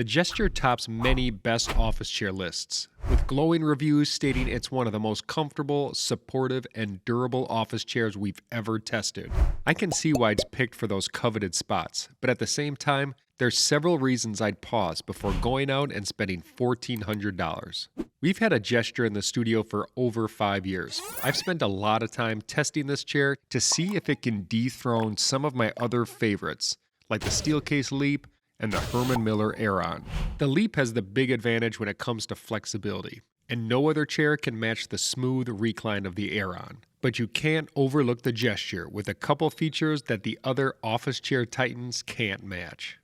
The Gesture tops many best office chair lists, with glowing reviews stating it's one of the most comfortable, supportive, and durable office chairs we've ever tested. I can see why it's picked for those coveted spots, but at the same time, there's several reasons I'd pause before going out and spending $1,400. We've had a Gesture in the studio for over 5 years. I've spent a lot of time testing this chair to see if it can dethrone some of my other favorites, like the Steelcase Leap and the Herman Miller Aeron. The Leap has the big advantage when it comes to flexibility, and no other chair can match the smooth recline of the Aeron. But you can't overlook the Gesture with a couple features that the other office chair titans can't match.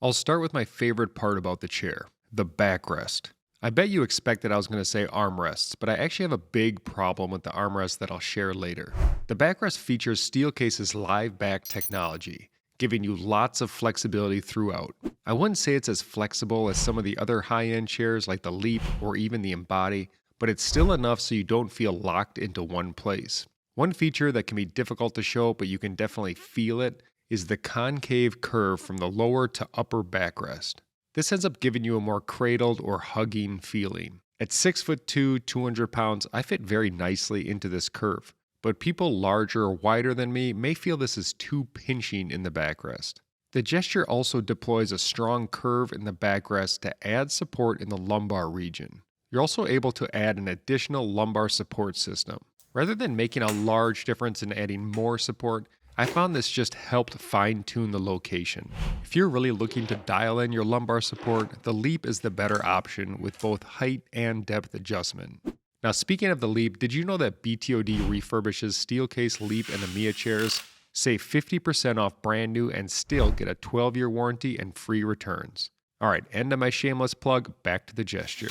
I'll start with my favorite part about the chair, the backrest. I bet you expected I was going to say armrests, but I actually have a big problem with the armrest that I'll share later. The backrest features Steelcase's live back technology, giving you lots of flexibility throughout. I wouldn't say it's as flexible as some of the other high-end chairs like the Leap or even the Embody, but it's still enough so you don't feel locked into one place. One feature that can be difficult to show, but you can definitely feel it, is the concave curve from the lower to upper backrest. This ends up giving you a more cradled or hugging feeling. At 6'2", 200 pounds, I fit very nicely into this curve, but people larger or wider than me may feel this is too pinching in the backrest. The Gesture also deploys a strong curve in the backrest to add support in the lumbar region. You're also able to add an additional lumbar support system. Rather than making a large difference in adding more support, I found this just helped fine-tune the location. If you're really looking to dial in your lumbar support, the Leap is the better option with both height and depth adjustment. Now, speaking of the Leap, did you know that BTOD refurbishes Steelcase Leap and Amiya chairs? Save 50% off brand new and still get a 12-year warranty and free returns. Alright, end of my shameless plug, back to the Gesture.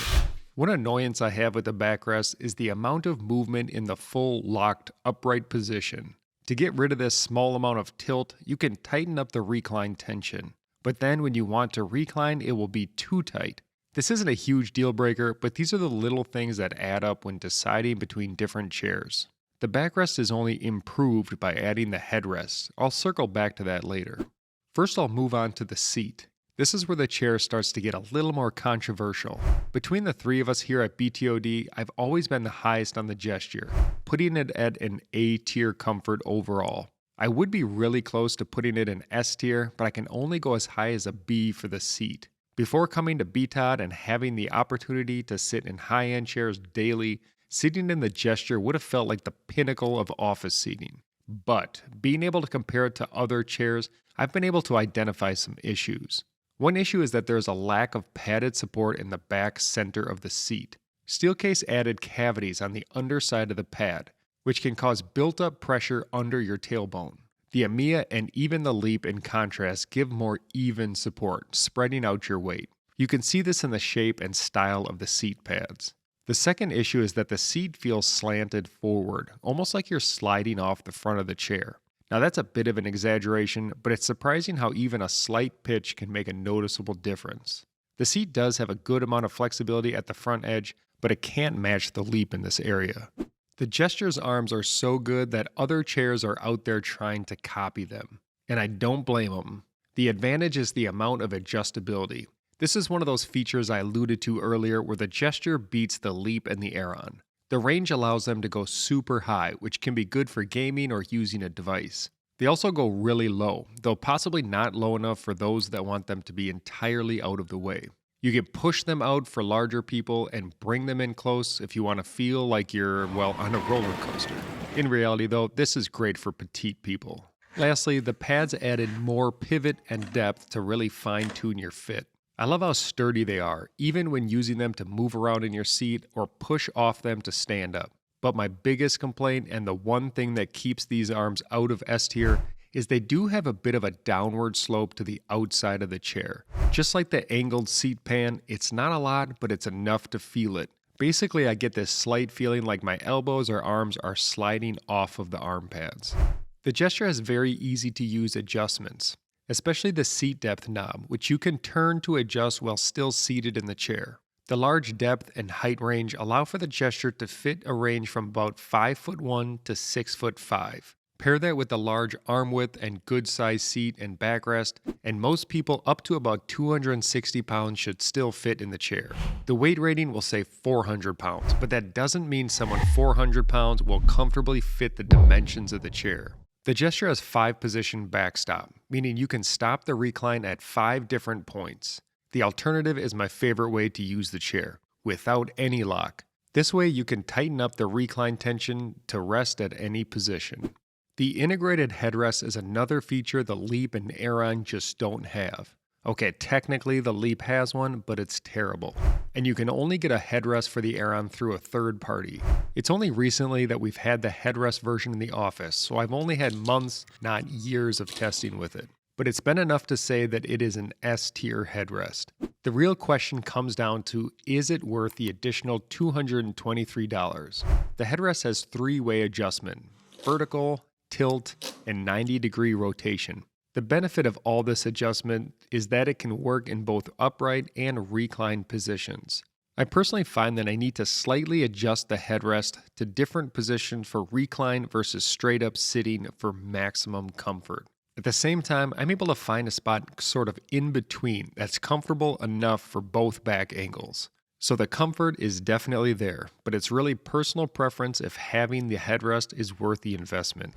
One annoyance I have with the backrest is the amount of movement in the full locked upright position. To get rid of this small amount of tilt, you can tighten up the recline tension. But then when you want to recline, it will be too tight. This isn't a huge deal breaker, but these are the little things that add up when deciding between different chairs. The backrest is only improved by adding the headrest. I'll circle back to that later. First, I'll move on to the seat. This is where the chair starts to get a little more controversial. Between the three of us here at BTOD, I've always been the highest on the Gesture, putting it at an A tier comfort overall. I would be really close to putting it in S tier, but I can only go as high as a B for the seat. Before coming to BTOD and having the opportunity to sit in high-end chairs daily, sitting in the Gesture would have felt like the pinnacle of office seating. But being able to compare it to other chairs, I've been able to identify some issues. One issue is that there is a lack of padded support in the back center of the seat. Steelcase added cavities on the underside of the pad, which can cause built-up pressure under your tailbone. The Amiya and even the Leap, in contrast, give more even support, spreading out your weight. You can see this in the shape and style of the seat pads. The second issue is that the seat feels slanted forward, almost like you're sliding off the front of the chair. Now that's a bit of an exaggeration, but it's surprising how even a slight pitch can make a noticeable difference. The seat does have a good amount of flexibility at the front edge, but it can't match the Leap in this area. The Gesture's arms are so good that other chairs are out there trying to copy them, and I don't blame them. The advantage is the amount of adjustability. This is one of those features I alluded to earlier where the Gesture beats the Leap and the Aeron. The range allows them to go super high, which can be good for gaming or using a device. They also go really low, though possibly not low enough for those that want them to be entirely out of the way. You can push them out for larger people and bring them in close if you want to feel like you're, well, on a roller coaster. In reality, though, this is great for petite people. Lastly, the pads added more pivot and depth to really fine-tune your fit. I love how sturdy they are, even when using them to move around in your seat or push off them to stand up. But my biggest complaint, and the one thing that keeps these arms out of S tier, is they do have a bit of a downward slope to the outside of the chair. Just like the angled seat pan, it's not a lot, but it's enough to feel it. Basically, I get this slight feeling like my elbows or arms are sliding off of the arm pads. The Gesture has very easy to use adjustments, especially the seat depth knob, which you can turn to adjust while still seated in the chair. The large depth and height range allow for the Gesture to fit a range from about 5'1" to 6'5". Pair that with the large arm width and good sized seat and backrest, and most people up to about 260 pounds should still fit in the chair. The weight rating will say 400 pounds, but that doesn't mean someone 400 pounds will comfortably fit the dimensions of the chair. The Gesture has 5-position backstop, meaning you can stop the recline at 5 different points. The alternative is my favorite way to use the chair, without any lock. This way you can tighten up the recline tension to rest at any position. The integrated headrest is another feature the Leap and Aeron just don't have. Okay, technically the Leap has one, but it's terrible. And you can only get a headrest for the Aeron through a third party. It's only recently that we've had the headrest version in the office, so I've only had months, not years of testing with it. But it's been enough to say that it is an S-tier headrest. The real question comes down to, is it worth the additional $223? The headrest has 3-way adjustment: vertical, tilt, and 90-degree rotation. The benefit of all this adjustment is that it can work in both upright and reclined positions. I personally find that I need to slightly adjust the headrest to different positions for recline versus straight up sitting for maximum comfort. At the same time, I'm able to find a spot sort of in between that's comfortable enough for both back angles. So the comfort is definitely there, but it's really personal preference if having the headrest is worth the investment.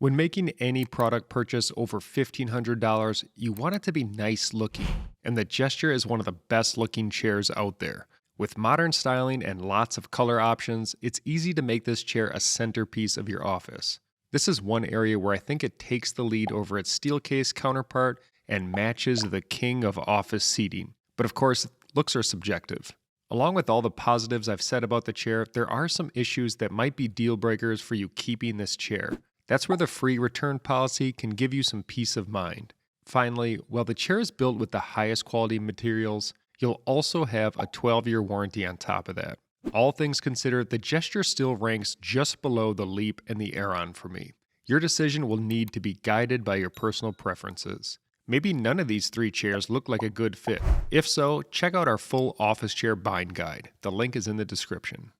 When making any product purchase over $1,500, you want it to be nice looking, and the Gesture is one of the best looking chairs out there. With modern styling and lots of color options, it's easy to make this chair a centerpiece of your office. This is one area where I think it takes the lead over its Steelcase counterpart and matches the king of office seating. But of course, looks are subjective. Along with all the positives I've said about the chair, there are some issues that might be deal breakers for you keeping this chair. That's where the free return policy can give you some peace of mind. Finally, while the chair is built with the highest quality materials, you'll also have a 12-year warranty on top of that. All things considered, the Gesture still ranks just below the Leap and the Aeron for me. Your decision will need to be guided by your personal preferences. Maybe none of these 3 chairs look like a good fit. If so, check out our full office chair buying guide. The link is in the description.